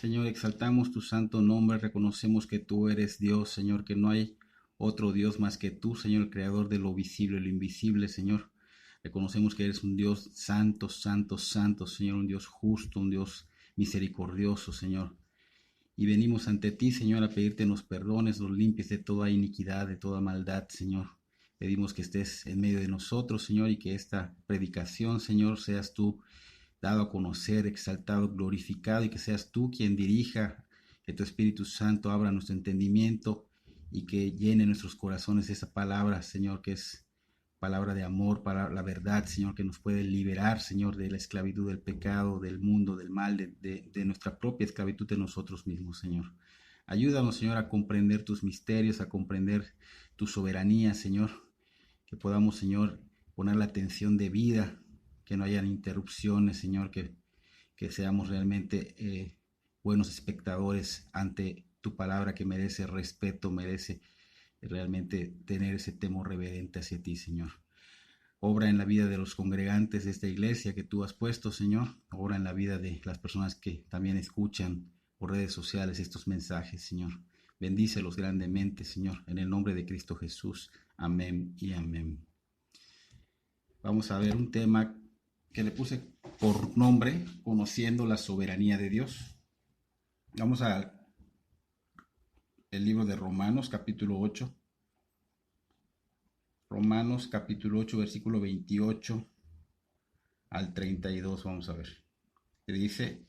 Señor, exaltamos tu santo nombre, reconocemos que tú eres Dios, Señor, que no hay otro Dios más que tú, Señor, el creador de lo visible y lo invisible, Señor. Reconocemos que eres un Dios santo, santo, santo, Señor, un Dios justo, un Dios misericordioso, Señor. Y venimos ante ti, Señor, a pedirte nos perdones, nos limpies de toda iniquidad, de toda maldad, Señor. Pedimos que estés en medio de nosotros, Señor, y que esta predicación, Señor, seas tú dado a conocer, exaltado, glorificado, y que seas tú quien dirija, que tu Espíritu Santo abra nuestro entendimiento y que llene nuestros corazones esa palabra, Señor, que es palabra de amor, para la verdad, Señor, que nos puede liberar, Señor, de la esclavitud del pecado, del mundo, del mal, de nuestra propia esclavitud de nosotros mismos, Señor. Ayúdanos, Señor, a comprender tus misterios, a comprender tu soberanía, Señor, que podamos, Señor, poner la atención de vida, que no hayan interrupciones, Señor, que seamos realmente buenos espectadores ante tu palabra, que merece respeto, merece realmente tener ese temor reverente hacia ti, Señor. Obra en la vida de los congregantes de esta iglesia que tú has puesto, Señor. Obra en la vida de las personas que también escuchan por redes sociales estos mensajes, Señor. Bendícelos grandemente, Señor, en el nombre de Cristo Jesús. Amén y amén. Vamos a ver un tema que le puse por nombre, conociendo la soberanía de Dios. Vamos al libro de Romanos, capítulo 8. Romanos, capítulo 8, versículo 28 al 32, vamos a ver. Que dice,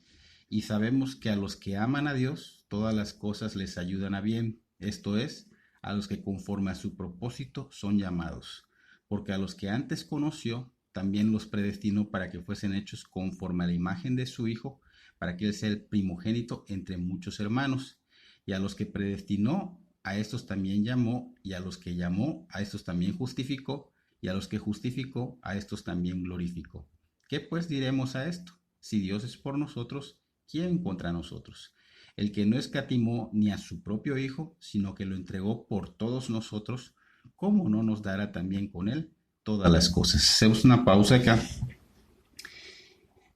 y sabemos que a los que aman a Dios, todas las cosas les ayudan a bien. Esto es, a los que conforme a su propósito son llamados. Porque a los que antes conoció, también los predestinó para que fuesen hechos conforme a la imagen de su Hijo, para que Él sea el primogénito entre muchos hermanos. Y a los que predestinó, a estos también llamó, y a los que llamó, a estos también justificó, y a los que justificó, a estos también glorificó. ¿Qué pues diremos a esto? Si Dios es por nosotros, ¿quién contra nosotros? El que no escatimó ni a su propio Hijo, sino que lo entregó por todos nosotros, ¿cómo no nos dará también con Él todas las cosas? Hacemos una pausa acá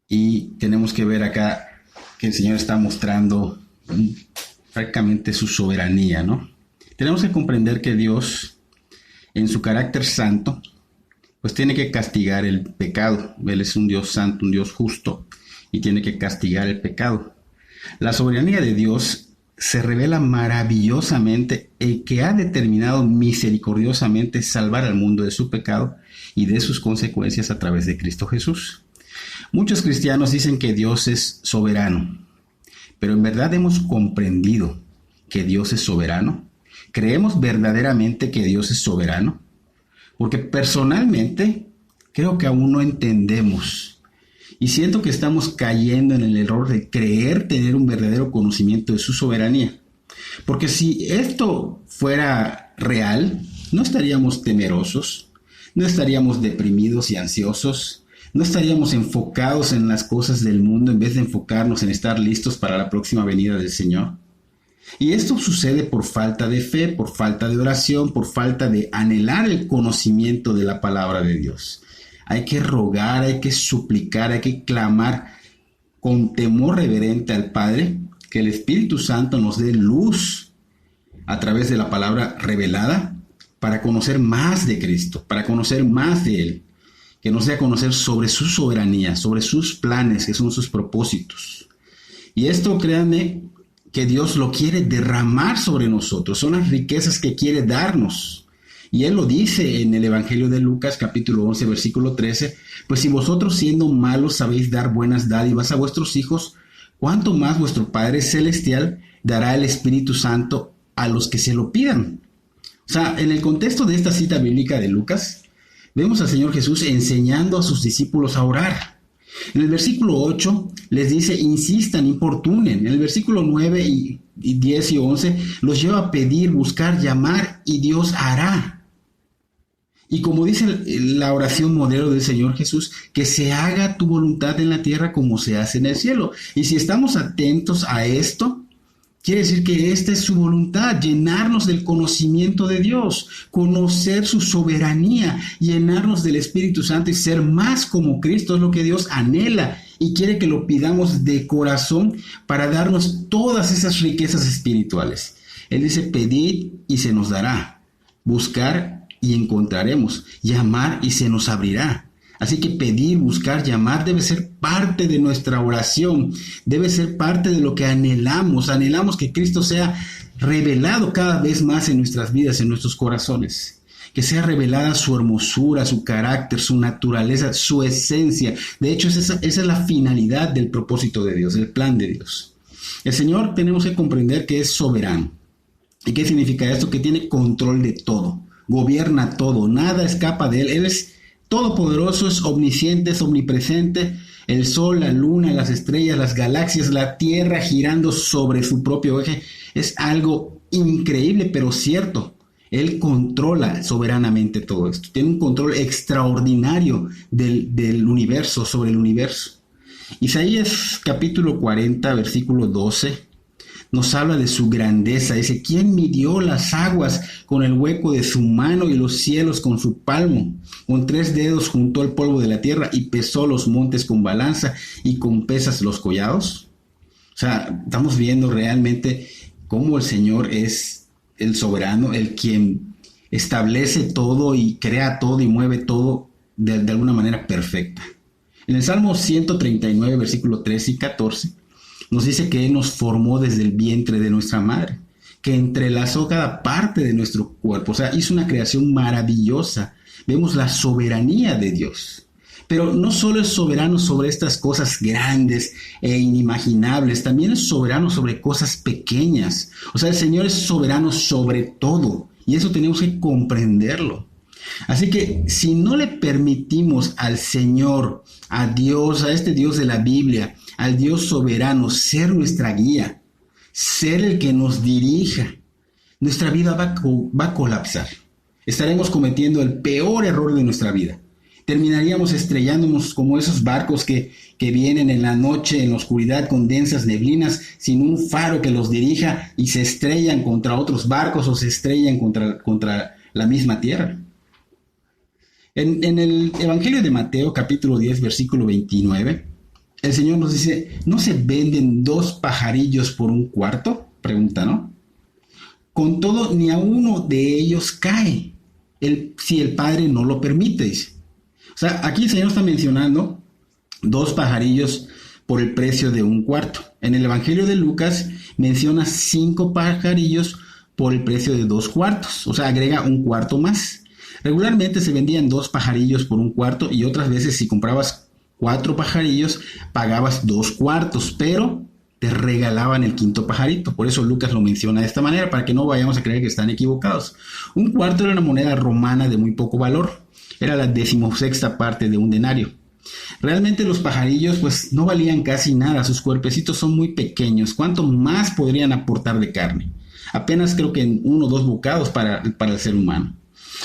y tenemos que ver acá que el Señor está mostrando prácticamente su soberanía, ¿no? Tenemos que comprender que Dios, en su carácter santo, pues tiene que castigar el pecado. Él es un Dios santo, un Dios justo, y tiene que castigar el pecado. La soberanía de Dios se revela maravillosamente en que ha determinado misericordiosamente salvar al mundo de su pecado y de sus consecuencias a través de Cristo Jesús. Muchos cristianos dicen que Dios es soberano, pero en verdad hemos comprendido que Dios es soberano. ¿Creemos verdaderamente que Dios es soberano? Porque personalmente creo que aún no entendemos. Y siento que estamos cayendo en el error de creer tener un verdadero conocimiento de su soberanía. Porque si esto fuera real, no estaríamos temerosos, no estaríamos deprimidos y ansiosos, no estaríamos enfocados en las cosas del mundo en vez de enfocarnos en estar listos para la próxima venida del Señor. Y esto sucede por falta de fe, por falta de oración, por falta de anhelar el conocimiento de la palabra de Dios. Hay que rogar, hay que suplicar, hay que clamar con temor reverente al Padre, que el Espíritu Santo nos dé luz a través de la palabra revelada para conocer más de Cristo, para conocer más de Él, que nos dé a conocer sobre su soberanía, sobre sus planes, que son sus propósitos. Y esto, créanme, que Dios lo quiere derramar sobre nosotros, son las riquezas que quiere darnos. Y Él lo dice en el Evangelio de Lucas, capítulo 11, versículo 13, pues si vosotros siendo malos sabéis dar buenas dádivas a vuestros hijos, ¿cuánto más vuestro Padre Celestial dará el Espíritu Santo a los que se lo pidan? O sea, en el contexto de esta cita bíblica de Lucas, vemos al Señor Jesús enseñando a sus discípulos a orar. En el versículo 8 les dice, insistan, importunen. En el versículo 9 y 10 y 11 los lleva a pedir, buscar, llamar y Dios hará. Y como dice la oración modelo del Señor Jesús, que se haga tu voluntad en la tierra como se hace en el cielo. Y si estamos atentos a esto, quiere decir que esta es su voluntad, llenarnos del conocimiento de Dios, conocer su soberanía, llenarnos del Espíritu Santo y ser más como Cristo, es lo que Dios anhela y quiere que lo pidamos de corazón para darnos todas esas riquezas espirituales. Él dice, pedid y se nos dará, buscar y encontraremos, llamar y se nos abrirá. Así que pedir, buscar, llamar debe ser parte de nuestra oración, debe ser parte de lo que anhelamos. Anhelamos que Cristo sea revelado cada vez más en nuestras vidas, en nuestros corazones. Que sea revelada su hermosura, su carácter, su naturaleza, su esencia. De hecho, esa es la finalidad del propósito de Dios, el plan de Dios. El Señor tenemos que comprender que es soberano. ¿Y qué significa esto? Que tiene control de todo, gobierna todo, nada escapa de Él. Él es todopoderoso, es omnisciente, es omnipresente. El sol, la luna, las estrellas, las galaxias, la tierra girando sobre su propio eje. Es algo increíble, pero cierto. Él controla soberanamente todo esto. Tiene un control extraordinario del universo, sobre el universo. Isaías capítulo 40, versículo 12, nos habla de su grandeza. Dice, ¿quién midió las aguas con el hueco de su mano y los cielos con su palmo? Con 3 dedos juntó el polvo de la tierra y pesó los montes con balanza y con pesas los collados. O sea, estamos viendo realmente cómo el Señor es el soberano, el quien establece todo y crea todo y mueve todo de alguna manera perfecta. En el Salmo 139, versículo 13 y 14, nos dice que Él nos formó desde el vientre de nuestra madre, que entrelazó cada parte de nuestro cuerpo. O sea, hizo una creación maravillosa. Vemos la soberanía de Dios. Pero no solo es soberano sobre estas cosas grandes e inimaginables, también es soberano sobre cosas pequeñas. O sea, el Señor es soberano sobre todo. Y eso tenemos que comprenderlo. Así que si no le permitimos al Señor, a Dios, a este Dios de la Biblia, al Dios soberano, ser nuestra guía, ser el que nos dirija, nuestra vida va a colapsar. Estaremos cometiendo el peor error de nuestra vida. Terminaríamos estrellándonos como esos barcos que vienen en la noche, en la oscuridad, con densas neblinas, sin un faro que los dirija y se estrellan contra otros barcos o se estrellan contra la misma tierra. En el Evangelio de Mateo, capítulo 10, versículo 29, el Señor nos dice, ¿no se venden 2 pajarillos por un cuarto? Pregunta, ¿no? Con todo, ni a uno de ellos cae, si el Padre no lo permite, dice. O sea, aquí el Señor está mencionando 2 pajarillos por el precio de un cuarto. En el Evangelio de Lucas menciona 5 pajarillos por el precio de 2 cuartos. O sea, agrega un cuarto más. Regularmente se vendían 2 pajarillos por un cuarto y otras veces si comprabas 4 pajarillos pagabas 2 cuartos, pero te regalaban el 5.º pajarito. Por eso Lucas lo menciona de esta manera, para que no vayamos a creer que están equivocados. Un cuarto era una moneda romana de muy poco valor. Era la 16ª parte de un denario. Realmente los pajarillos pues no valían casi nada, sus cuerpecitos son muy pequeños. ¿Cuánto más podrían aportar de carne? Apenas creo que en 1 o 2 bocados para el ser humano.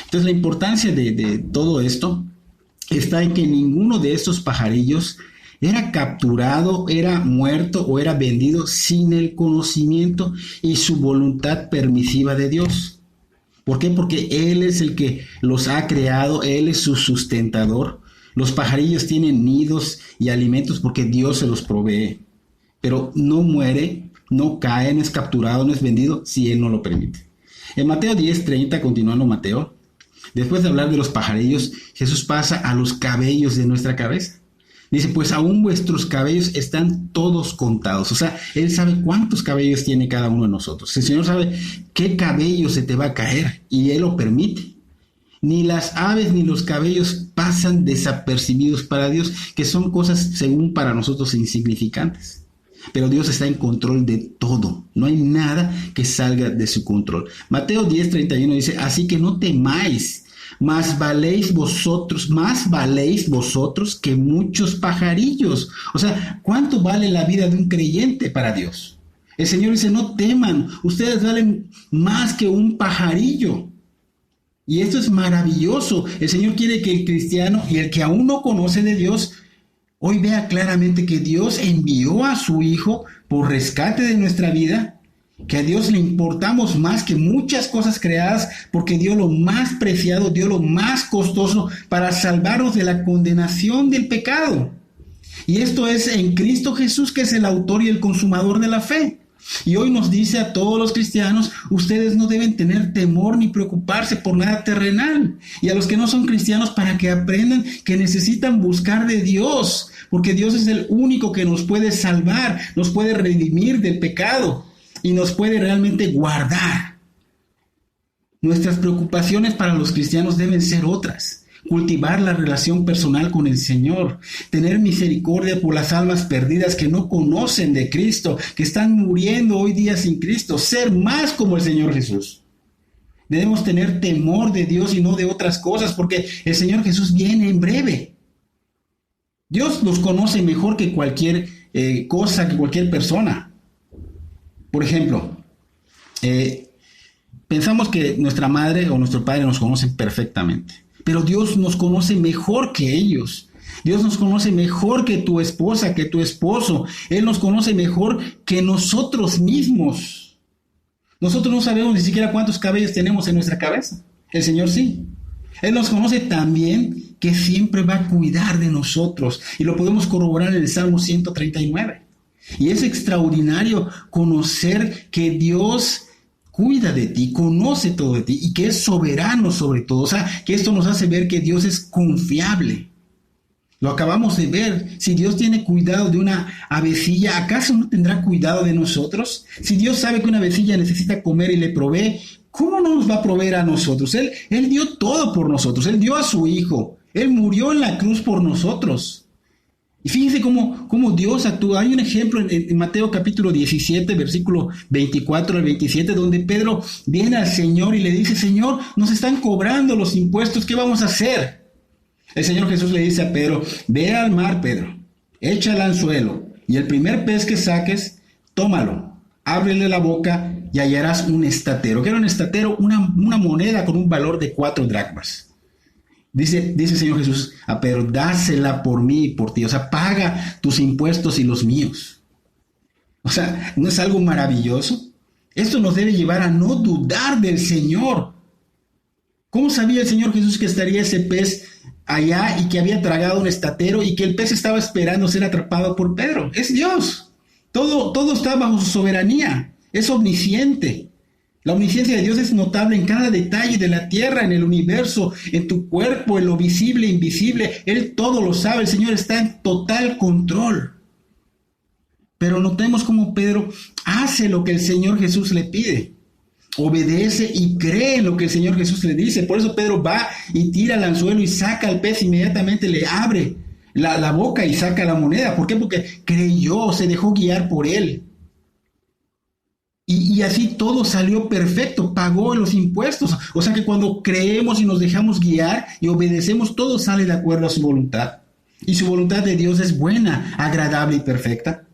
Entonces la importancia de todo esto está en que ninguno de estos pajarillos era capturado, era muerto o era vendido sin el conocimiento y su voluntad permisiva de Dios. ¿Por qué? Porque Él es el que los ha creado, Él es su sustentador. Los pajarillos tienen nidos y alimentos porque Dios se los provee. Pero no muere, no cae, no es capturado, no es vendido si Él no lo permite. En Mateo 10:30, continuando Mateo, después de hablar de los pajarillos, Jesús pasa a los cabellos de nuestra cabeza. Dice, pues aún vuestros cabellos están todos contados. O sea, Él sabe cuántos cabellos tiene cada uno de nosotros. El Señor sabe qué cabello se te va a caer y Él lo permite. Ni las aves ni los cabellos pasan desapercibidos para Dios, que son cosas según para nosotros insignificantes. Pero Dios está en control de todo. No hay nada que salga de su control. Mateo 10:31 dice, así que no temáis. Más valéis vosotros que muchos pajarillos. O sea, ¿cuánto vale la vida de un creyente para Dios? El Señor dice, no teman, ustedes valen más que un pajarillo. Y esto es maravilloso. El Señor quiere que el cristiano y el que aún no conoce de Dios, hoy vea claramente que Dios envió a su Hijo por rescate de nuestra vida, que a Dios le importamos más que muchas cosas creadas, porque dio lo más preciado, dio lo más costoso para salvarnos de la condenación del pecado. Y esto es en Cristo Jesús, que es el autor y el consumador de la fe. Y hoy nos dice a todos los cristianos, ustedes no deben tener temor ni preocuparse por nada terrenal. Y a los que no son cristianos, para que aprendan que necesitan buscar de Dios, porque Dios es el único que nos puede salvar, nos puede redimir del pecado y nos puede realmente guardar. Nuestras preocupaciones para los cristianos deben ser otras. Cultivar la relación personal con el Señor, tener misericordia por las almas perdidas que no conocen de Cristo, que están muriendo hoy día sin Cristo, ser más como el Señor Jesús. Debemos tener temor de Dios y no de otras cosas, porque el Señor Jesús viene en breve. Dios los conoce mejor que cualquier cosa, que cualquier persona. Por ejemplo, pensamos que nuestra madre o nuestro padre nos conocen perfectamente. Pero Dios nos conoce mejor que ellos. Dios nos conoce mejor que tu esposa, que tu esposo. Él nos conoce mejor que nosotros mismos. Nosotros no sabemos ni siquiera cuántos cabellos tenemos en nuestra cabeza. El Señor sí. Él nos conoce también que siempre va a cuidar de nosotros. Y lo podemos corroborar en el Salmo 139. Y es extraordinario conocer que Dios cuida de ti, conoce todo de ti y que es soberano sobre todo. O sea, que esto nos hace ver que Dios es confiable. Lo acabamos de ver. Si Dios tiene cuidado de una avecilla, ¿acaso no tendrá cuidado de nosotros? Si Dios sabe que una avecilla necesita comer y le provee, ¿cómo no nos va a proveer a nosotros? Él dio todo por nosotros. Él dio a su Hijo. Él murió en la cruz por nosotros. Y fíjense cómo Dios actúa. Hay un ejemplo en Mateo capítulo 17, versículo 24 al 27, donde Pedro viene al Señor y le dice, Señor, nos están cobrando los impuestos, ¿qué vamos a hacer? El Señor Jesús le dice a Pedro, ve al mar, Pedro, echa el anzuelo, y el primer pez que saques, tómalo, ábrele la boca y hallarás un estatero. ¿Qué era un estatero? Una moneda con un valor de 4 dracmas. Dice el Señor Jesús a Pedro, dásela por mí y por ti. O sea, paga tus impuestos y los míos. O sea, ¿no es algo maravilloso? Esto nos debe llevar a no dudar del Señor. ¿Cómo sabía el Señor Jesús que estaría ese pez allá y que había tragado un estatero y que el pez estaba esperando ser atrapado por Pedro? Es Dios. Todo está bajo su soberanía. Es omnisciente. La omnisciencia de Dios es notable en cada detalle de la tierra, en el universo, en tu cuerpo, en lo visible e invisible. Él todo lo sabe. El Señor está en total control. Pero notemos cómo Pedro hace lo que el Señor Jesús le pide. Obedece y cree en lo que el Señor Jesús le dice. Por eso Pedro va y tira el anzuelo y saca al pez. Inmediatamente le abre la boca y saca la moneda. ¿Por qué? Porque creyó, se dejó guiar por él. Y así todo salió perfecto, pagó los impuestos. O sea que cuando creemos y nos dejamos guiar y obedecemos, todo sale de acuerdo a su voluntad. Y su voluntad de Dios es buena, agradable y perfecta.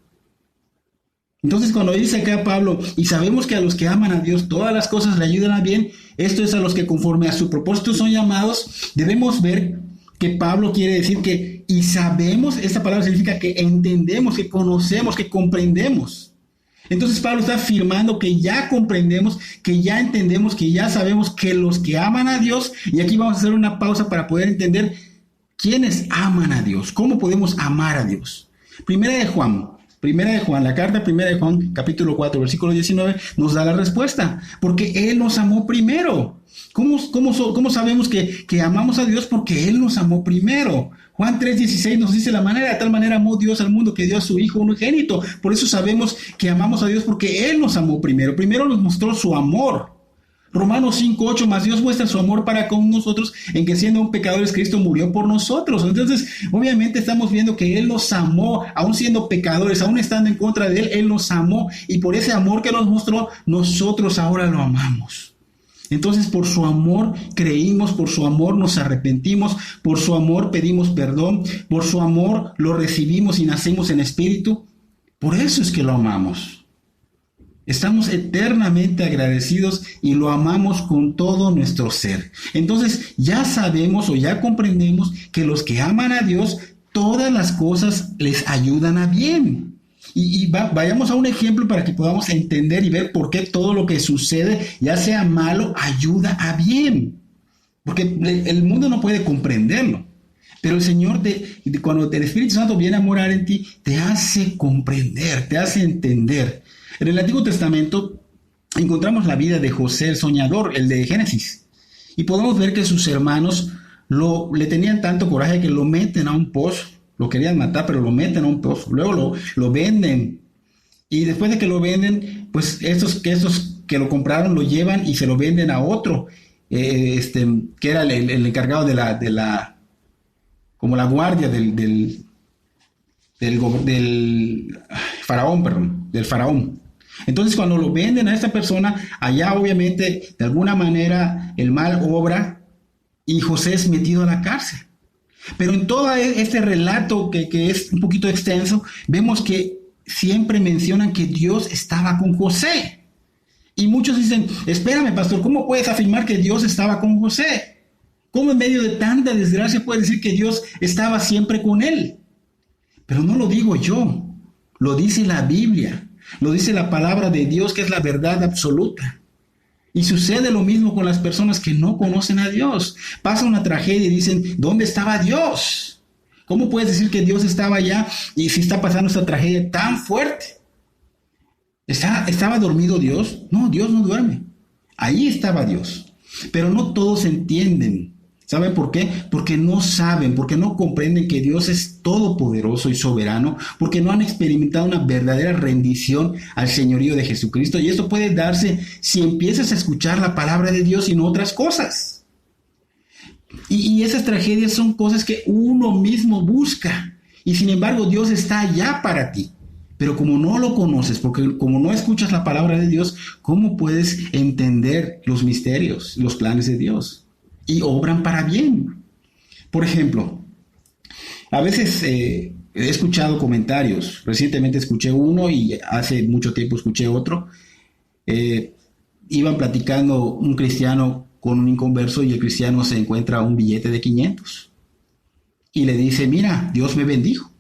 Entonces cuando dice acá Pablo, y sabemos que a los que aman a Dios todas las cosas le ayudan a bien, esto es a los que conforme a su propósito son llamados, debemos ver que Pablo quiere decir que, y sabemos, esta palabra significa que entendemos, que conocemos, que comprendemos. Entonces Pablo está afirmando que ya comprendemos, que ya entendemos, que ya sabemos que los que aman a Dios, y aquí vamos a hacer una pausa para poder entender quiénes aman a Dios, cómo podemos amar a Dios. Primera de Juan, la carta Primera de Juan, capítulo 4, versículo 19, nos da la respuesta, porque Él nos amó primero. ¿Cómo sabemos que amamos a Dios? Porque Él nos amó primero. Juan 3:16 nos dice de tal manera amó Dios al mundo que dio a su Hijo unigénito. Por eso sabemos que amamos a Dios porque Él nos amó primero. Primero nos mostró su amor. Romanos 5:8, más Dios muestra su amor para con nosotros en que siendo un pecadores Cristo murió por nosotros. Entonces, obviamente estamos viendo que Él nos amó, aún siendo pecadores, aún estando en contra de Él nos amó. Y por ese amor que nos mostró, nosotros ahora lo amamos. Entonces, por su amor creímos, por su amor nos arrepentimos, por su amor pedimos perdón, por su amor lo recibimos y nacimos en espíritu. Por eso es que lo amamos. Estamos eternamente agradecidos y lo amamos con todo nuestro ser. Entonces, ya sabemos o ya comprendemos que los que aman a Dios, todas las cosas les ayudan a bien. Vayamos a un ejemplo para que podamos entender y ver por qué todo lo que sucede, ya sea malo, ayuda a bien. Porque el mundo no puede comprenderlo. Pero el Señor, cuando el Espíritu Santo viene a morar en ti, te hace comprender, te hace entender. En el Antiguo Testamento encontramos la vida de José el soñador, el de Génesis. Y podemos ver que sus hermanos le tenían tanto coraje que lo meten a un pozo. Lo querían matar, pero lo meten a un pozo. Luego lo venden. Y después de que lo venden, pues estos que lo compraron lo llevan y se lo venden a otro, que era el encargado como la guardia del faraón, perdón, del faraón. Entonces, cuando lo venden a esta persona, allá obviamente, de alguna manera, el mal obra y José es metido a la cárcel. Pero en todo este relato que es un poquito extenso, vemos que siempre mencionan que Dios estaba con José. Y muchos dicen, espérame, pastor, ¿cómo puedes afirmar que Dios estaba con José? ¿Cómo en medio de tanta desgracia puedes decir que Dios estaba siempre con él? Pero no lo digo yo, lo dice la Biblia, lo dice la palabra de Dios, que es la verdad absoluta. Y sucede lo mismo con las personas que no conocen a Dios. Pasa una tragedia y dicen, ¿dónde estaba Dios? ¿Cómo puedes decir que Dios estaba allá y si está pasando esta tragedia tan fuerte? ¿Estaba dormido Dios? No, Dios no duerme. Ahí estaba Dios. Pero no todos entienden. ¿Saben por qué? Porque no saben, porque no comprenden que Dios es todopoderoso y soberano, porque no han experimentado una verdadera rendición al señorío de Jesucristo. Y esto puede darse si empiezas a escuchar la palabra de Dios y no otras cosas. Y esas tragedias son cosas que uno mismo busca. Y sin embargo, Dios está allá para ti. Pero como no lo conoces, porque como no escuchas la palabra de Dios, ¿cómo puedes entender los misterios, los planes de Dios? Y obran para bien. Por ejemplo, a veces he escuchado comentarios. Recientemente escuché uno y hace mucho tiempo escuché otro. Iban platicando un cristiano con un inconverso y el cristiano se encuentra un billete de 500. Y le dice, mira, Dios me bendijo.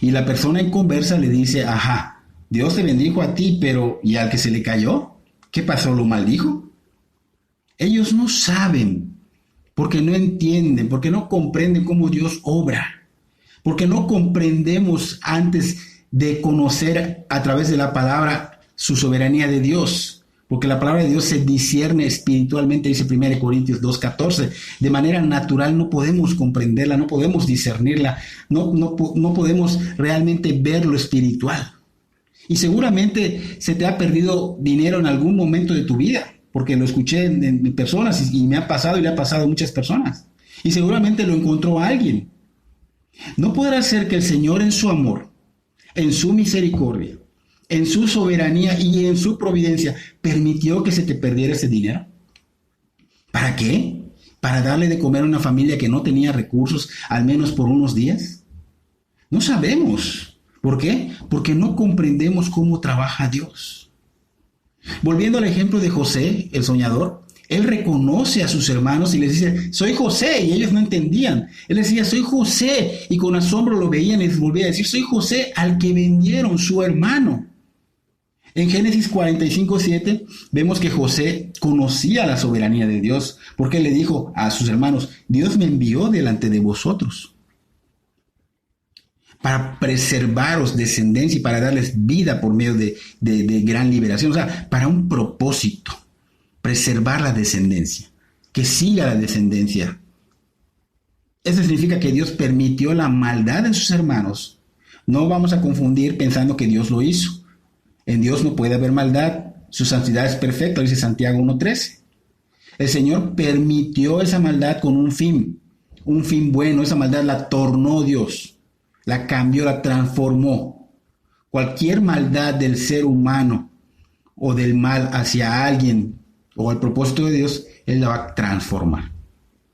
Y la persona inconversa le dice, ajá, Dios te bendijo a ti, pero ¿y al que se le cayó? ¿Qué pasó? ¿Lo maldijo? Ellos no saben, porque no entienden, porque no comprenden cómo Dios obra, porque no comprendemos antes de conocer a través de la palabra su soberanía de Dios, porque la palabra de Dios se discierne espiritualmente, dice 1 Corintios 2:14. De manera natural no podemos comprenderla, no podemos discernirla, no podemos realmente ver lo espiritual. Y seguramente se te ha perdido dinero en algún momento de tu vida, porque lo escuché en personas y me ha pasado y le ha pasado a muchas personas. Y seguramente lo encontró alguien. No podrá ser que el Señor en su amor, en su misericordia, en su soberanía y en su providencia permitió que se te perdiera ese dinero. ¿Para qué? ¿Para darle de comer a una familia que no tenía recursos al menos por unos días? No sabemos. ¿Por qué? Porque no comprendemos cómo trabaja Dios. Volviendo al ejemplo de José, el soñador, él reconoce a sus hermanos y les dice, soy José, y ellos no entendían. Él decía, soy José, y con asombro lo veían y les volvía a decir, soy José al que vendieron, su hermano. En Génesis 45:7 vemos que José conocía la soberanía de Dios, porque él le dijo a sus hermanos, Dios me envió delante de vosotros para preservaros descendencia y para darles vida por medio de gran liberación. O sea, para un propósito, preservar la descendencia, que siga la descendencia. Eso significa que Dios permitió la maldad en sus hermanos. No vamos a confundir pensando que Dios lo hizo. En Dios no puede haber maldad, su santidad es perfecta, dice Santiago 1:13. El Señor permitió esa maldad con un fin bueno. Esa maldad la tornó Dios. La cambió, la transformó. Cualquier maldad del ser humano o del mal hacia alguien o al propósito de Dios, Él la va a transformar,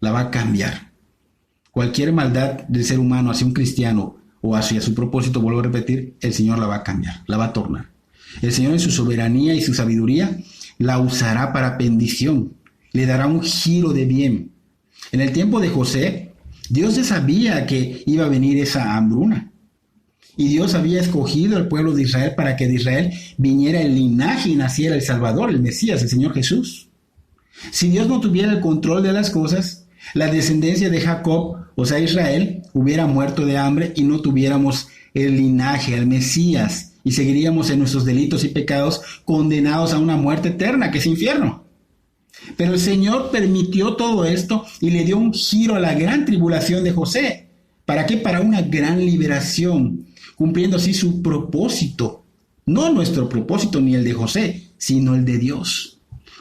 la va a cambiar. Cualquier maldad del ser humano hacia un cristiano o hacia su propósito, vuelvo a repetir, el Señor la va a cambiar, la va a tornar. El Señor en su soberanía y su sabiduría la usará para bendición, le dará un giro de bien. En el tiempo de José, Dios ya sabía que iba a venir esa hambruna. Y Dios había escogido al pueblo de Israel para que de Israel viniera el linaje y naciera el Salvador, el Mesías, el Señor Jesús. Si Dios no tuviera el control de las cosas, la descendencia de Jacob O sea, Israel hubiera muerto de hambre y no tuviéramos el linaje, al Mesías, y seguiríamos en nuestros delitos y pecados condenados a una muerte eterna, que es infierno. Pero el Señor permitió todo esto y le dio un giro a la gran tribulación de José. ¿Para qué? Para una gran liberación, cumpliendo así su propósito. No nuestro propósito ni el de José, sino el de Dios.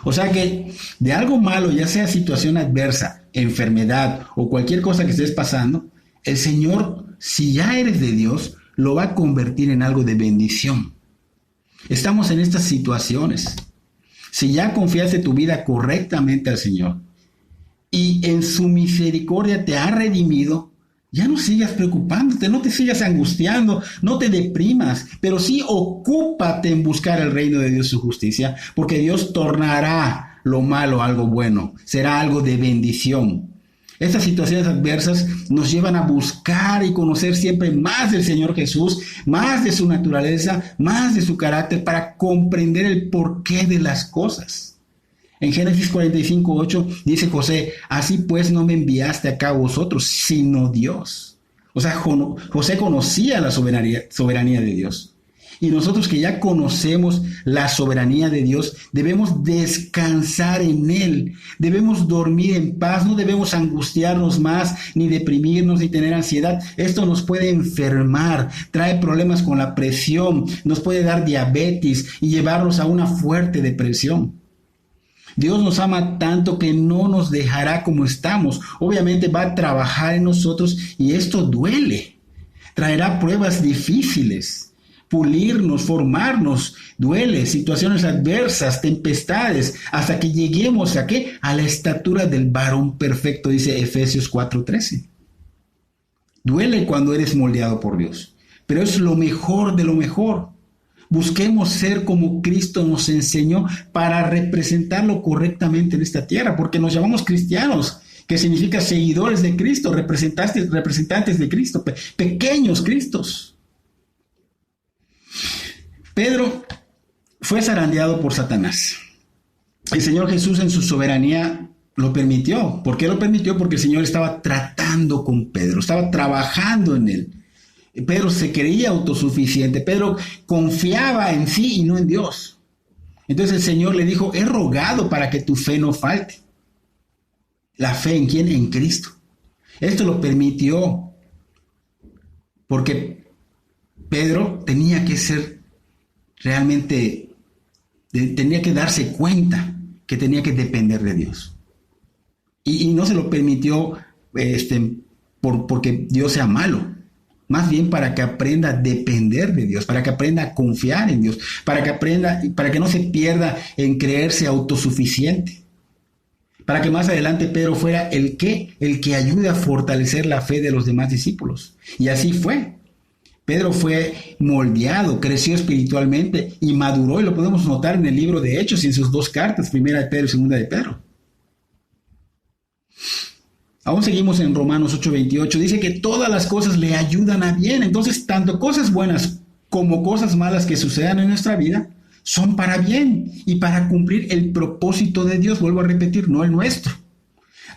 O sea que de algo malo, ya sea situación adversa, enfermedad o cualquier cosa que estés pasando, el Señor, si ya eres de Dios, lo va a convertir en algo de bendición. Estamos en estas situaciones. Si ya confiaste tu vida correctamente al Señor y en su misericordia te ha redimido, ya no sigas preocupándote, no te sigas angustiando, no te deprimas, pero sí ocúpate en buscar el reino de Dios y su justicia, porque Dios tornará lo malo algo bueno, será algo de bendición. Estas situaciones adversas nos llevan a buscar y conocer siempre más del Señor Jesús, más de su naturaleza, más de su carácter, para comprender el porqué de las cosas. En Génesis 45:8 dice José: así pues no me enviaste acá a vosotros, sino Dios. O sea, José conocía la soberanía de Dios. Y nosotros que ya conocemos la soberanía de Dios, debemos descansar en Él, debemos dormir en paz, no debemos angustiarnos más, ni deprimirnos, ni tener ansiedad. Esto nos puede enfermar, trae problemas con la presión, nos puede dar diabetes y llevarnos a una fuerte depresión. Dios nos ama tanto que no nos dejará como estamos. Obviamente va a trabajar en nosotros y esto duele. Traerá pruebas difíciles. Pulirnos, formarnos, duele, situaciones adversas, tempestades, hasta que lleguemos ¿a qué? A la estatura del varón perfecto, dice Efesios 4:13. Duele cuando eres moldeado por Dios, pero es lo mejor de lo mejor. Busquemos ser como Cristo nos enseñó para representarlo correctamente en esta tierra, porque nos llamamos cristianos, que significa seguidores de Cristo, representantes de Cristo, pequeños Cristos. Pedro fue zarandeado por Satanás. El Señor Jesús en su soberanía lo permitió. ¿Por qué lo permitió? Porque el Señor estaba tratando con Pedro, estaba trabajando en él. Pedro se creía autosuficiente, Pedro confiaba en sí y no en Dios. Entonces el Señor le dijo: he rogado para que tu fe no falte. ¿La fe en quién? En Cristo. Esto lo permitió porque Pedro tenía que ser realmente, tenía que darse cuenta que tenía que depender de Dios. Y no se lo permitió porque Dios sea malo. Más bien para que aprenda a depender de Dios, para que aprenda a confiar en Dios, para que no se pierda en creerse autosuficiente. Para que más adelante Pedro fuera el que ayude a fortalecer la fe de los demás discípulos. Y así fue. Pedro fue moldeado, creció espiritualmente y maduró, y lo podemos notar en el libro de Hechos y en sus dos cartas, primera de Pedro y segunda de Pedro. Aún seguimos en Romanos 8:28, dice que todas las cosas le ayudan a bien. Entonces, tanto cosas buenas como cosas malas que sucedan en nuestra vida son para bien y para cumplir el propósito de Dios. Vuelvo a repetir, no el nuestro.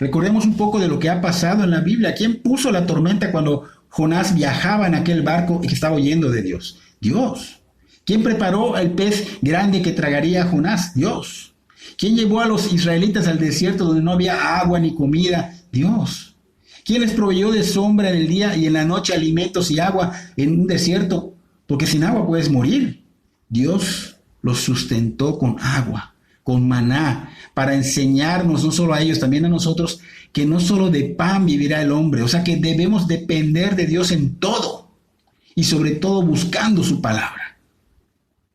Recordemos un poco de lo que ha pasado en la Biblia. ¿Quién puso la tormenta cuando Jonás viajaba en aquel barco y que estaba huyendo de Dios? Dios. ¿Quién preparó el pez grande que tragaría a Jonás? Dios. ¿Quién llevó a los israelitas al desierto donde no había agua ni comida? Dios. ¿Quién les proveyó de sombra en el día y en la noche alimentos y agua en un desierto? Porque sin agua puedes morir. Dios los sustentó con agua, con maná, para enseñarnos, no solo a ellos, también a nosotros, que no solo de pan vivirá el hombre. O sea que debemos depender de Dios en todo y sobre todo buscando su palabra.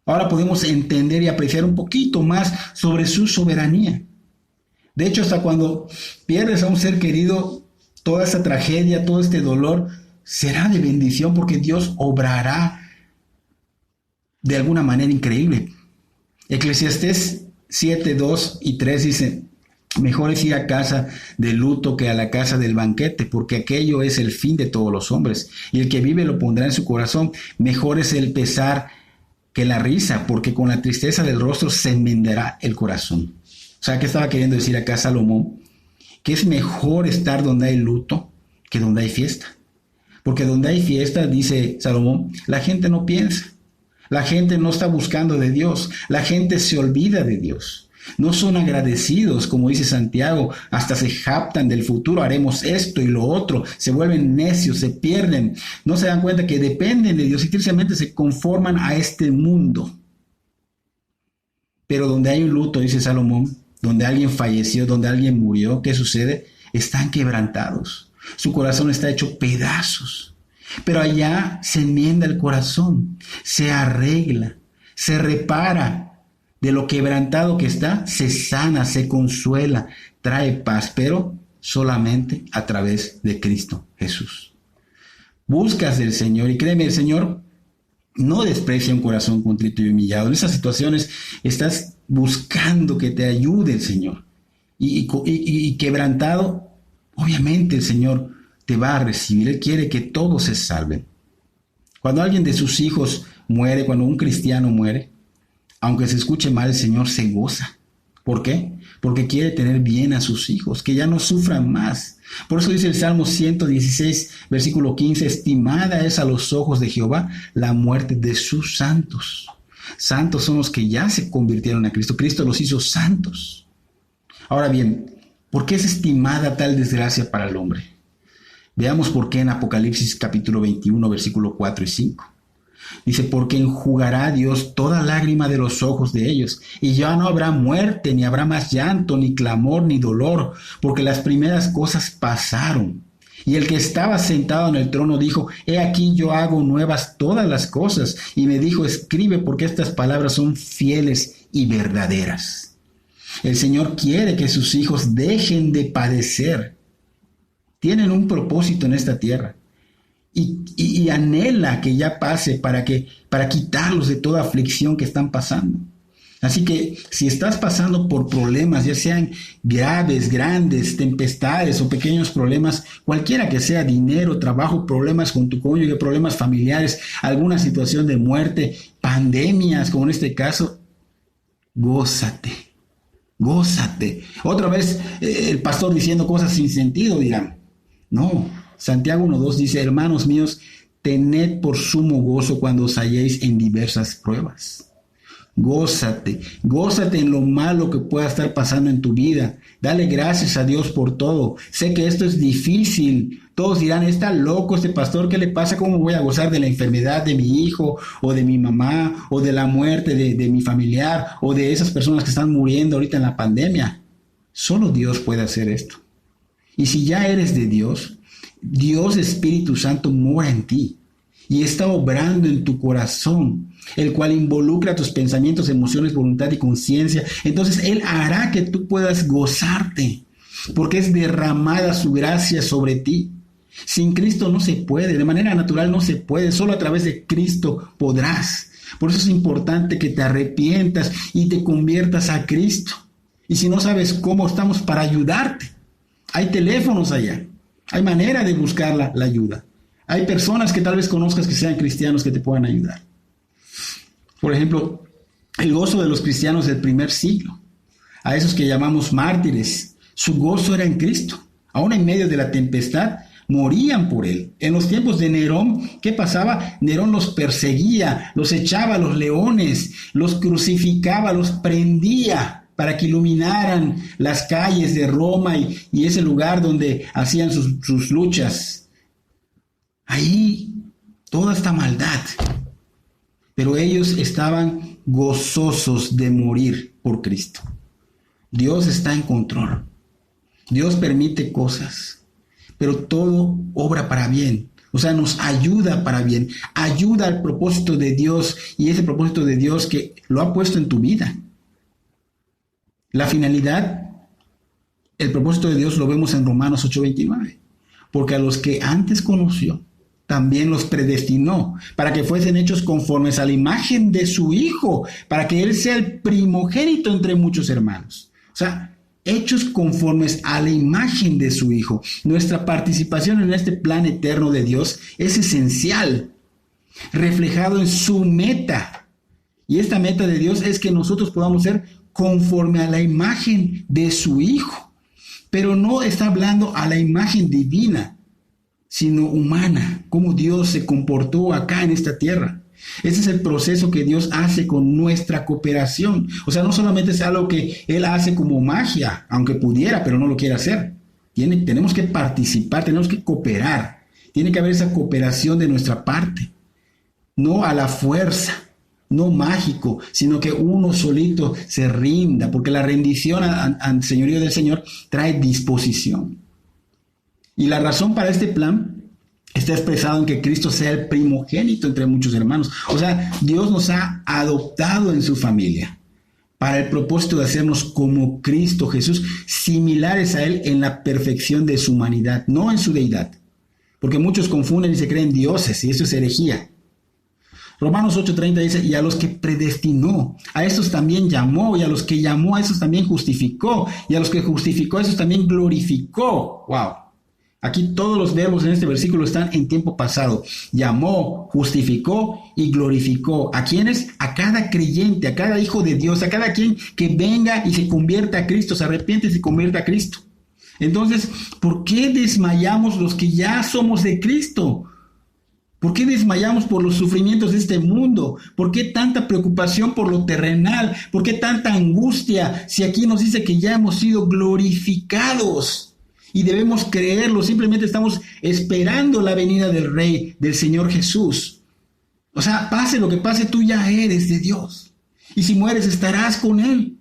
Ahora podemos entender y apreciar un poquito más sobre su soberanía. De hecho, hasta cuando pierdes a un ser querido, toda esa tragedia, todo este dolor, será de bendición porque Dios obrará de alguna manera increíble. Eclesiastés 7:2 y 3 dice: mejor es ir a casa de luto que a la casa del banquete, porque aquello es el fin de todos los hombres, y el que vive lo pondrá en su corazón. Mejor es el pesar que la risa, porque con la tristeza del rostro se enmendará el corazón. O sea, ¿qué estaba queriendo decir acá Salomón? Que es mejor estar donde hay luto, que donde hay fiesta. Porque donde hay fiesta, dice Salomón, la gente no piensa. La gente no está buscando de Dios. La gente se olvida de Dios. No son agradecidos, como dice Santiago, hasta se jactan del futuro, haremos esto y lo otro, se vuelven necios, se pierden, no se dan cuenta que dependen de Dios y tristemente se conforman a este mundo. Pero donde hay un luto, dice Salomón, donde alguien falleció, donde alguien murió, ¿qué sucede? Están quebrantados, su corazón está hecho pedazos, pero allá se enmienda el corazón, se arregla, se repara. De lo quebrantado que está, se sana, se consuela, trae paz, pero solamente a través de Cristo Jesús. Buscas del Señor y créeme, el Señor no desprecia un corazón contrito y humillado. En esas situaciones estás buscando que te ayude el Señor. Y quebrantado, obviamente el Señor te va a recibir. Él quiere que todos se salven. Cuando alguien de sus hijos muere, cuando un cristiano muere, aunque se escuche mal, el Señor se goza. ¿Por qué? Porque quiere tener bien a sus hijos, que ya no sufran más. Por eso dice el Salmo 116, versículo 15, estimada es a los ojos de Jehová la muerte de sus santos. Santos son los que ya se convirtieron a Cristo. Cristo los hizo santos. Ahora bien, ¿por qué es estimada tal desgracia para el hombre? Veamos por qué en Apocalipsis capítulo 21, versículo 4 y 5. Dice, porque enjugará Dios toda lágrima de los ojos de ellos, y ya no habrá muerte, ni habrá más llanto, ni clamor, ni dolor, porque las primeras cosas pasaron. Y el que estaba sentado en el trono dijo, he aquí yo hago nuevas todas las cosas. Y me dijo, escribe, porque estas palabras son fieles y verdaderas. El Señor quiere que sus hijos dejen de padecer. Tienen un propósito en esta tierra. Y anhela que ya pase para quitarlos de toda aflicción que están pasando. Así que si estás pasando por problemas, ya sean graves, grandes, tempestades o pequeños problemas, cualquiera que sea, dinero, trabajo, problemas con tu cónyuge, problemas familiares, alguna situación de muerte, pandemias, como en este caso, gózate, gózate. Otra vez el pastor diciendo cosas sin sentido, dirán. No, Santiago 1:2 dice, hermanos míos, tened por sumo gozo cuando os halléis en diversas pruebas. Gózate, gózate en lo malo que pueda estar pasando en tu vida. Dale gracias a Dios por todo. Sé que esto es difícil. Todos dirán, está loco este pastor, ¿qué le pasa? ¿Cómo voy a gozar de la enfermedad de mi hijo o de mi mamá o de la muerte de mi familiar o de esas personas que están muriendo ahorita en la pandemia? Solo Dios puede hacer esto. Y si ya eres de Dios, Dios Espíritu Santo mora en ti y está obrando en tu corazón, el cual involucra tus pensamientos, emociones, voluntad y conciencia. Entonces Él hará que tú puedas gozarte, porque es derramada su gracia sobre ti. Sin Cristo no se puede, de manera natural no se puede, solo a través de Cristo podrás. Por eso es importante que te arrepientas y te conviertas a Cristo. Y si no sabes cómo, estamos para ayudarte. Hay teléfonos allá, hay manera de buscar la ayuda. Hay personas que tal vez conozcas que sean cristianos que te puedan ayudar. Por ejemplo, el gozo de los cristianos del primer siglo, a esos que llamamos mártires, su gozo era en Cristo. Aún en medio de la tempestad, morían por Él. En los tiempos de Nerón, ¿qué pasaba? Nerón los perseguía, los echaba a los leones, los crucificaba, los prendía para que iluminaran las calles de Roma y ese lugar donde hacían sus luchas. Ahí toda esta maldad, pero ellos estaban gozosos de morir por Cristo. Dios está en control. Dios permite cosas, pero todo obra para bien. O sea, nos ayuda para bien. Ayuda al propósito de Dios y ese propósito de Dios que lo ha puesto en tu vida. La finalidad, el propósito de Dios lo vemos en Romanos 8:29. Porque a los que antes conoció, también los predestinó para que fuesen hechos conformes a la imagen de su Hijo, para que Él sea el primogénito entre muchos hermanos. O sea, hechos conformes a la imagen de su Hijo. Nuestra participación en este plan eterno de Dios es esencial, reflejado en su meta. Y esta meta de Dios es que nosotros podamos ser conforme a la imagen de su Hijo. Pero no está hablando a la imagen divina. sino humana, cómo Dios se comportó acá en esta tierra. Ese es el proceso que Dios hace con nuestra cooperación. O sea, no solamente es algo que Él hace como magia, aunque pudiera, pero no lo quiere hacer. Tenemos que participar, tenemos que cooperar. Tiene que haber esa cooperación de nuestra parte. No a la fuerza, no mágico, sino que uno solito se rinda, porque la rendición al señorío del Señor trae disposición. Y la razón para este plan está expresado en que Cristo sea el primogénito entre muchos hermanos. O sea, Dios nos ha adoptado en su familia para el propósito de hacernos como Cristo Jesús, similares a Él en la perfección de su humanidad, no en su deidad. Porque muchos confunden y se creen dioses, y eso es herejía. Romanos 8:30 dice, y a los que predestinó, a estos también llamó, y a los que llamó, a estos también justificó, y a los que justificó, a estos también glorificó. ¡Wow! Aquí todos los verbos en este versículo están en tiempo pasado. Llamó, justificó y glorificó. ¿A quiénes? A cada creyente, a cada hijo de Dios, a cada quien que venga y se convierta a Cristo, se arrepiente y se convierta a Cristo. Entonces, ¿por qué desmayamos los que ya somos de Cristo? ¿Por qué desmayamos por los sufrimientos de este mundo? ¿Por qué tanta preocupación por lo terrenal? ¿Por qué tanta angustia si aquí nos dice que ya hemos sido glorificados? Y debemos creerlo, simplemente estamos esperando la venida del Rey, del Señor Jesús. O sea, pase lo que pase, tú ya eres de Dios. Y si mueres, estarás con Él.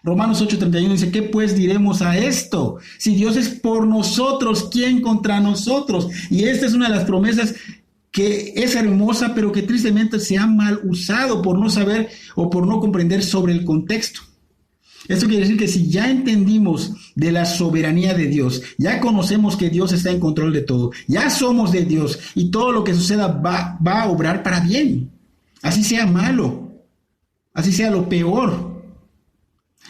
Romanos 8:31 dice, ¿qué pues diremos a esto? Si Dios es por nosotros, ¿quién contra nosotros? Y esta es una de las promesas que es hermosa, pero que tristemente se ha mal usado por no saber o por no comprender sobre el contexto. Esto quiere decir que si ya entendimos de la soberanía de Dios, ya conocemos que Dios está en control de todo, ya somos de Dios y todo lo que suceda va a obrar para bien, así sea malo, así sea lo peor.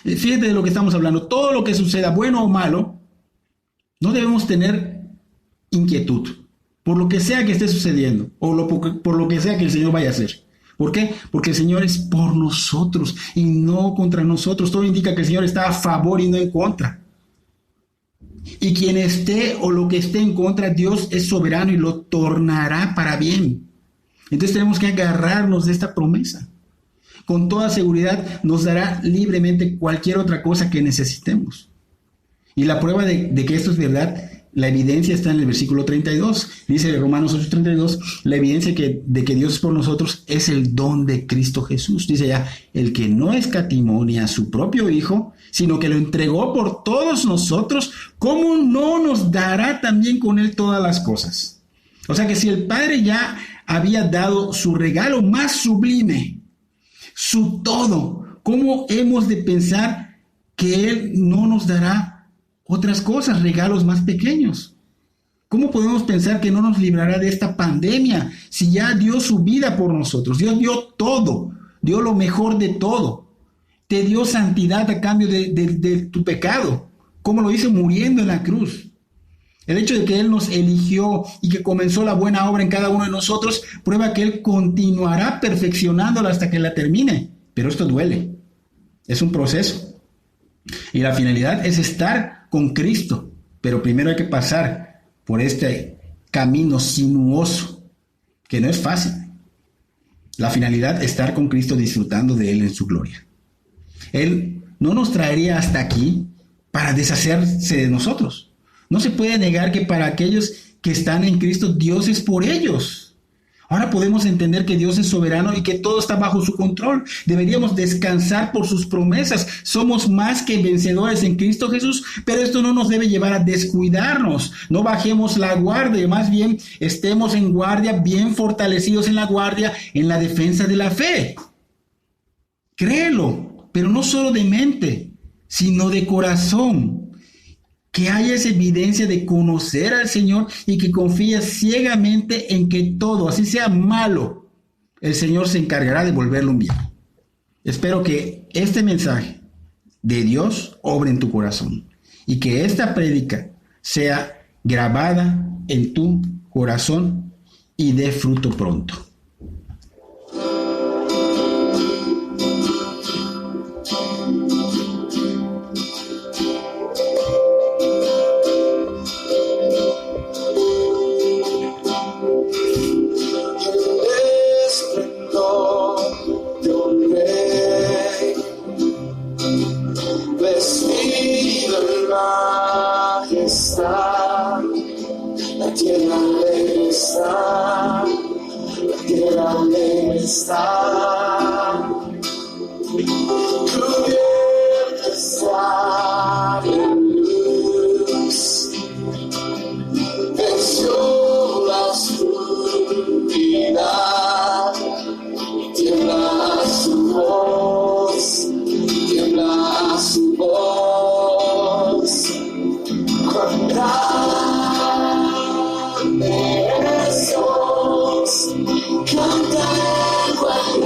Fíjate de lo que estamos hablando, todo lo que suceda, bueno o malo, no debemos tener inquietud por lo que sea que esté sucediendo o por lo que sea que el Señor vaya a hacer. ¿Por qué? Porque el Señor es por nosotros y no contra nosotros. Todo indica que el Señor está a favor y no en contra. Y quien esté o lo que esté en contra, Dios es soberano y lo tornará para bien. Entonces tenemos que agarrarnos de esta promesa. Con toda seguridad nos dará libremente cualquier otra cosa que necesitemos. Y la prueba de que esto es verdad, la evidencia está en el versículo 32. Dice Romanos 8:32, la evidencia de que Dios es por nosotros es el don de Cristo Jesús. Dice ya, el que no escatimó ni a su propio Hijo, sino que lo entregó por todos nosotros, ¿cómo no nos dará también con Él todas las cosas? O sea que si el Padre ya había dado su regalo más sublime, su todo, ¿cómo hemos de pensar que Él no nos dará otras cosas, regalos más pequeños? ¿Cómo podemos pensar que no nos librará de esta pandemia si ya dio su vida por nosotros? Dios dio todo, dio lo mejor de todo. Te dio santidad a cambio de tu pecado, como lo hizo muriendo en la cruz. El hecho de que Él nos eligió y que comenzó la buena obra en cada uno de nosotros, prueba que Él continuará perfeccionándola hasta que la termine. Pero esto duele, es un proceso. Y la finalidad es estar con Cristo, pero primero hay que pasar por este camino sinuoso, que no es fácil. La finalidad es estar con Cristo disfrutando de Él en su gloria. Él no nos traería hasta aquí para deshacerse de nosotros. No se puede negar que para aquellos que están en Cristo, Dios es por ellos. Ahora podemos entender que Dios es soberano y que todo está bajo su control. Deberíamos descansar por sus promesas. Somos más que vencedores en Cristo Jesús, pero esto no nos debe llevar a descuidarnos. No bajemos la guardia, más bien estemos en guardia, bien fortalecidos en la guardia, en la defensa de la fe. Créelo, pero no solo de mente, sino de corazón. Que haya esa evidencia de conocer al Señor y que confíes ciegamente en que todo, así sea malo, el Señor se encargará de volverlo un bien. Espero que este mensaje de Dios obre en tu corazón y que esta prédica sea grabada en tu corazón y dé fruto pronto. cubierto está de luz, venció la oscuridad, tiembla su voz, tiembla su voz, cuán grande es Dios, canta el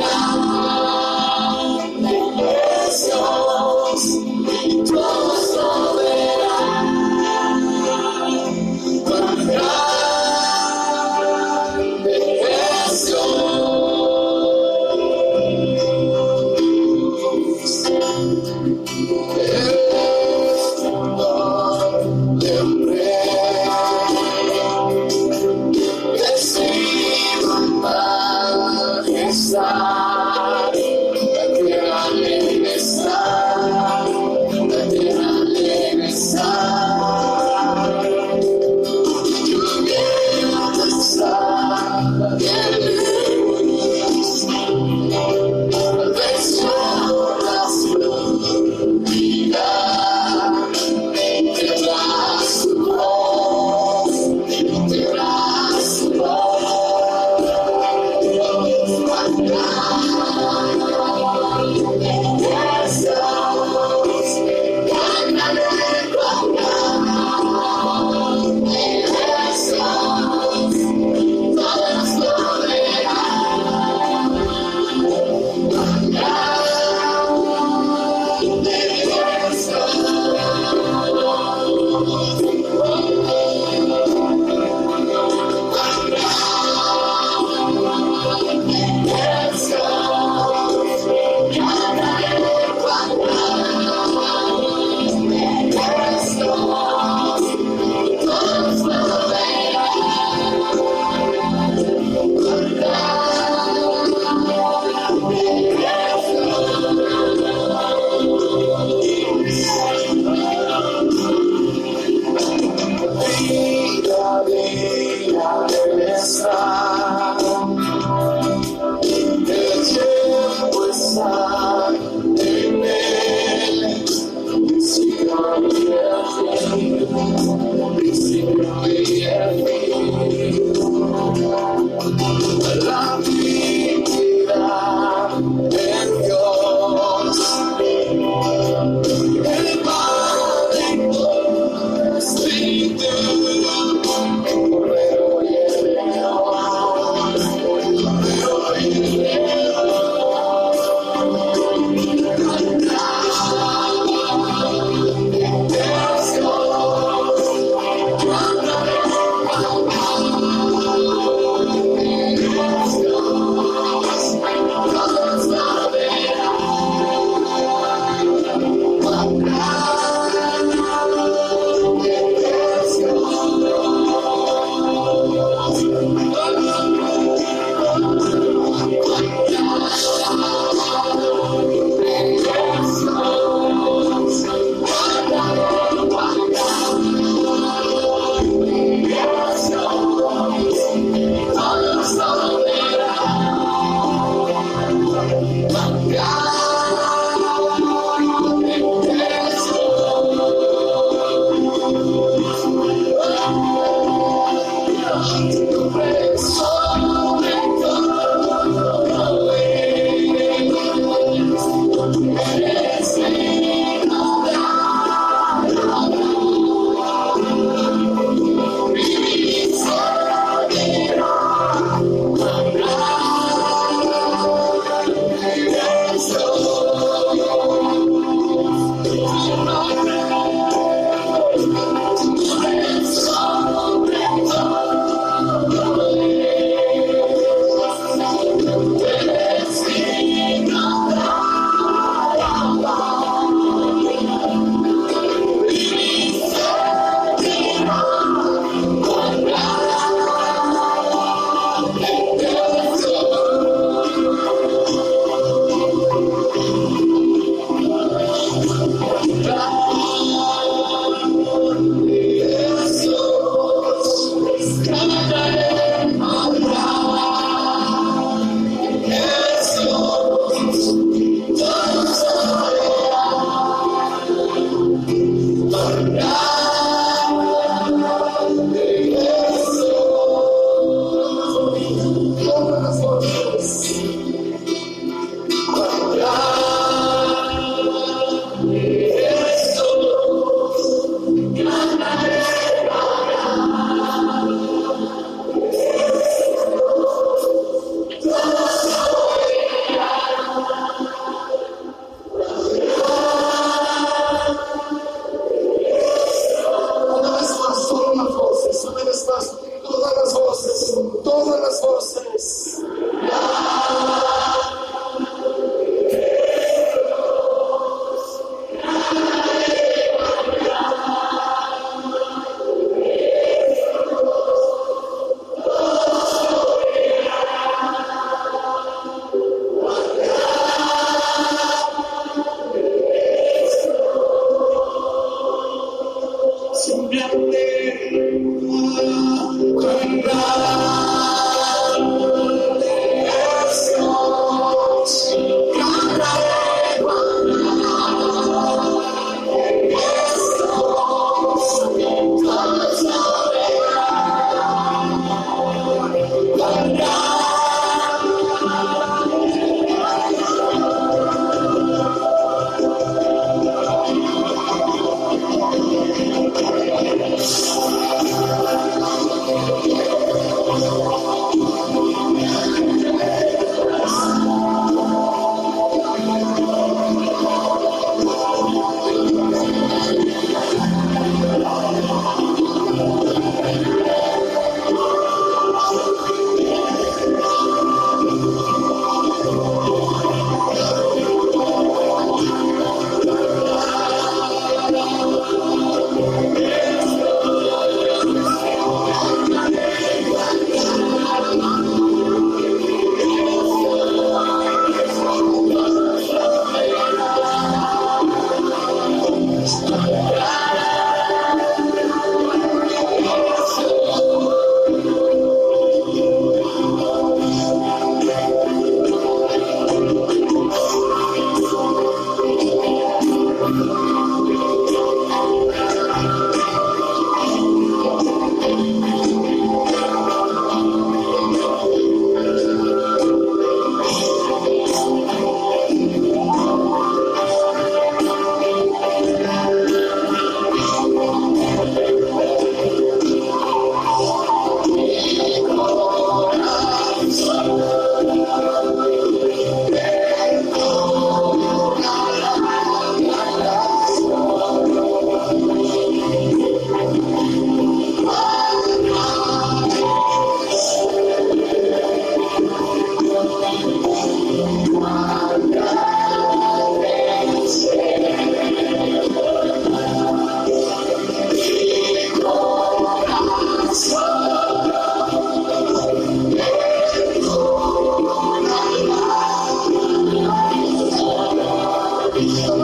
Cristo.